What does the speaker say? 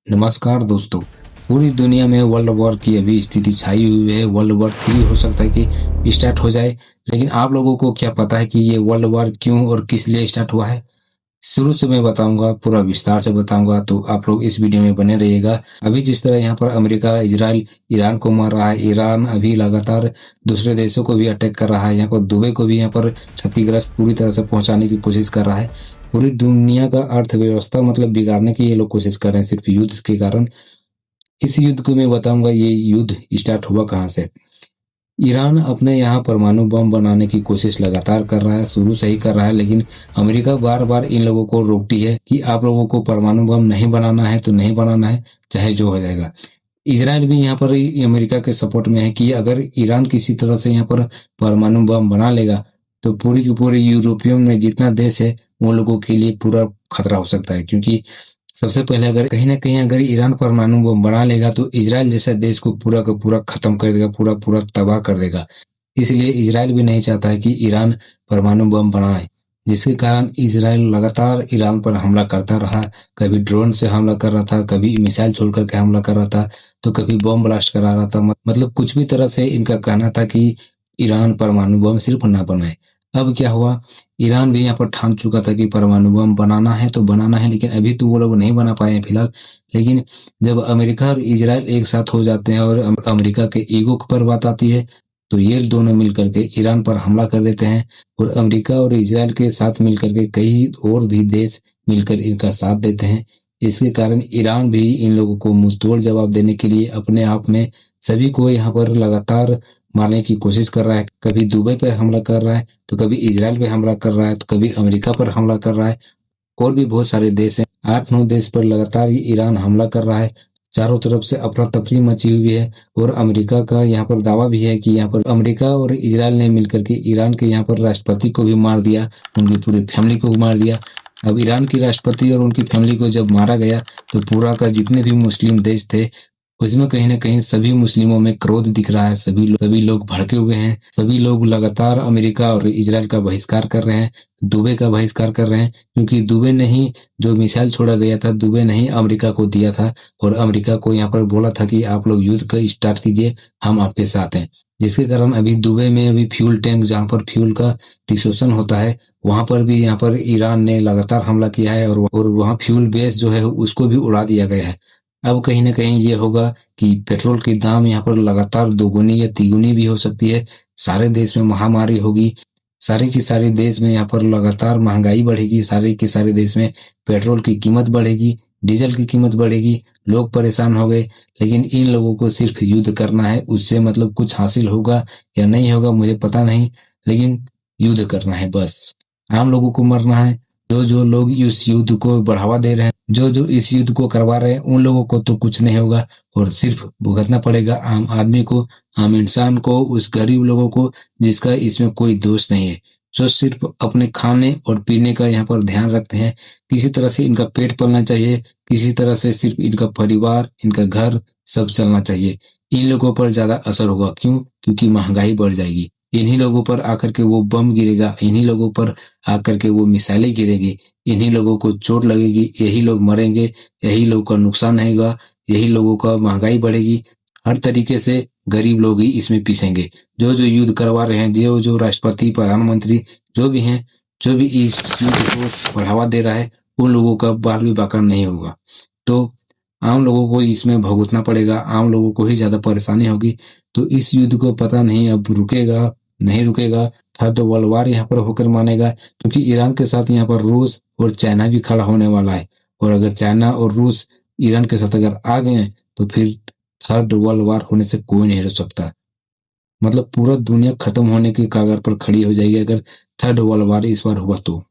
नमस्कार दोस्तों। पूरी दुनिया में वर्ल्ड वॉर की अभी स्थिति छाई हुई है। वर्ल्ड वॉर 3 हो सकता है कि स्टार्ट हो जाए। लेकिन आप लोगों को क्या पता है कि ये वर्ल्ड वॉर क्यों और किस लिए स्टार्ट हुआ है? शुरू से मैं बताऊंगा, पूरा विस्तार से बताऊंगा, तो आप लोग इस वीडियो में बने रहिएगा। अभी जिस तरह यहाँ पर अमेरिका, इजराइल ईरान को मार रहा है, ईरान अभी लगातार दूसरे देशों को भी अटैक कर रहा है। यहाँ पर दुबई को भी यहाँ पर क्षतिग्रस्त पूरी तरह से पहुंचाने की कोशिश कर रहा है। पूरी दुनिया का अर्थव्यवस्था मतलब बिगाड़ने की ये लोग कोशिश कर रहे हैं सिर्फ युद्ध के कारण। इस युद्ध को मैं बताऊंगा ये युद्ध स्टार्ट हुआ कहाँ से। ईरान अपने यहाँ परमाणु बम बनाने की कोशिश लगातार कर रहा है, शुरू से ही कर रहा है, लेकिन अमेरिका बार बार इन लोगों को रोकती है कि आप लोगों को परमाणु बम नहीं बनाना है तो नहीं बनाना है, चाहे जो हो जाएगा। इजराइल भी यहाँ पर अमेरिका के सपोर्ट में है कि अगर ईरान किसी तरह से यहाँ पर परमाणु बम बना लेगा तो पूरी की पूरी यूरोपियन में जितना देश है उन लोगों के लिए पूरा खतरा हो सकता है। क्योंकि सबसे पहले अगर कहीं ना कहीं अगर ईरान परमाणु बम बना लेगा तो इजराइल जैसा देश को पूरा का पूरा खत्म कर देगा, पूरा पूरा तबाह कर देगा। इसलिए इजराइल भी नहीं चाहता है कि ईरान परमाणु बम बनाए, जिसके कारण इजराइल लगातार ईरान पर हमला करता रहा। कभी ड्रोन से हमला कर रहा था, कभी मिसाइल छोड़ करके हमला कर रहा था, तो कभी बम ब्लास्ट करा रहा था। मतलब कुछ भी तरह से इनका कहना था कि ईरान परमाणु बम सिर्फ ना बनाए। अब क्या हुआ, ईरान भी यहाँ पर ठान चुका था कि परमाणु बम बनाना है तो बनाना है, लेकिन अभी तो वो लोग नहीं बना पाए हैं फिलहाल। लेकिन जब अमेरिका और इजराइल एक साथ हो जाते हैं और अमेरिका के ईगो पर बात आती है तो ये दोनों मिल करके ईरान पर हमला कर देते हैं। और अमेरिका और इजराइल के साथ मिलकर के कई और भी देश मिलकर इनका साथ देते हैं। इसके कारण ईरान भी इन लोगों को मुंहतोड़ जवाब देने के लिए अपने आप में सभी को यहाँ पर लगातार मारने की कोशिश कर रहा है। कभी दुबई पर हमला कर रहा है, तो कभी इजराइल पे हमला कर रहा है, तो कभी अमेरिका पर हमला कर रहा है। और भी बहुत सारे देश हैं, 8-9 देश पर लगातार ये ईरान हमला कर रहा है। चारों तरफ से अफरा तफरी मची हुई है। और अमेरिका का यहाँ पर दावा भी है कि यहाँ पर अमेरिका और इजराइल ने मिलकर के ईरान के यहाँ पर राष्ट्रपति को भी मार दिया, उनकी पूरी फैमिली को मार दिया। अब ईरान की राष्ट्रपति और उनकी फैमिली को जब मारा गया तो पूरा का जितने भी मुस्लिम देश थे उसमें कहीं ना कहीं सभी मुस्लिमों में क्रोध दिख रहा है। सभी लोग भड़के हुए हैं। सभी लोग लगातार अमेरिका और इजराइल का बहिष्कार कर रहे हैं, दुबई का बहिष्कार कर रहे हैं। क्योंकि दुबई ने ही जो मिसाइल छोड़ा गया था, दुबई ने ही अमेरिका को दिया था और अमेरिका को यहाँ पर बोला था कि आप लोग युद्ध का स्टार्ट कीजिए, हम आपके साथ हैं। जिसके कारण अभी दुबई में अभी फ्यूल टैंक जहाँ पर फ्यूल का डिस्ट्रीब्यूशन होता है वहां पर भी यहाँ पर ईरान ने लगातार हमला किया है और वहाँ फ्यूल बेस जो है उसको भी उड़ा दिया गया है। अब कहीं ना कहीं ये होगा कि पेट्रोल की दाम यहाँ पर लगातार दोगुनी या तिगुनी भी हो सकती है। सारे देश में महामारी होगी, सारे की सारे देश में यहाँ पर लगातार महंगाई बढ़ेगी, सारे के सारे देश में पेट्रोल की कीमत बढ़ेगी, डीजल की कीमत बढ़ेगी, लोग परेशान हो गए। लेकिन इन लोगों को सिर्फ युद्ध करना है, उससे मतलब कुछ हासिल होगा या नहीं होगा मुझे पता नहीं, लेकिन युद्ध करना है बस। आम लोगों को मरना है। जो जो लोग इस युद्ध को बढ़ावा दे रहे हैं, जो जो इस युद्ध को करवा रहे हैं, उन लोगों को तो कुछ नहीं होगा और सिर्फ भुगतना पड़ेगा आम आदमी को, आम इंसान को, उस गरीब लोगों को जिसका इसमें कोई दोष नहीं है, जो सिर्फ अपने खाने और पीने का यहाँ पर ध्यान रखते हैं। किसी तरह से इनका पेट पलना चाहिए, किसी तरह से सिर्फ इनका परिवार, इनका घर सब चलना चाहिए। इन लोगों पर ज्यादा असर होगा। क्यों? क्योंकि महंगाई बढ़ जाएगी। इन्हीं लोगों पर आकर के वो बम गिरेगा, इन्हीं लोगों पर आकर के वो मिसाइलें गिरेगी, इन्हीं लोगों को चोट लगेगी, यही लोग मरेंगे, यही लोगों का नुकसान होगा, यही लोगों का महंगाई बढ़ेगी। हर तरीके से गरीब लोग ही इसमें पिसेंगे। जो जो युद्ध करवा रहे हैं, जो जो राष्ट्रपति, प्रधानमंत्री जो भी हैं, जो भी इस युद्ध को बढ़ावा दे रहा है, उन लोगों का बाल भी बाका नहीं होगा। तो आम लोगों को इसमें भुगतना पड़ेगा, आम लोगों को ही ज्यादा परेशानी होगी। तो इस युद्ध को पता नहीं अब रुकेगा नहीं रुकेगा। थर्ड वर्ल्ड वार यहाँ पर होकर मानेगा, क्योंकि ईरान के साथ यहाँ पर रूस और चाइना भी खड़ा होने वाला है। और अगर चाइना और रूस ईरान के साथ अगर आ गए तो फिर थर्ड वर्ल्ड वार होने से कोई नहीं रोक सकता। मतलब पूरा दुनिया खत्म होने की कगार पर खड़ी हो जाएगी अगर थर्ड वर्ल्ड वार इस बार हुआ तो।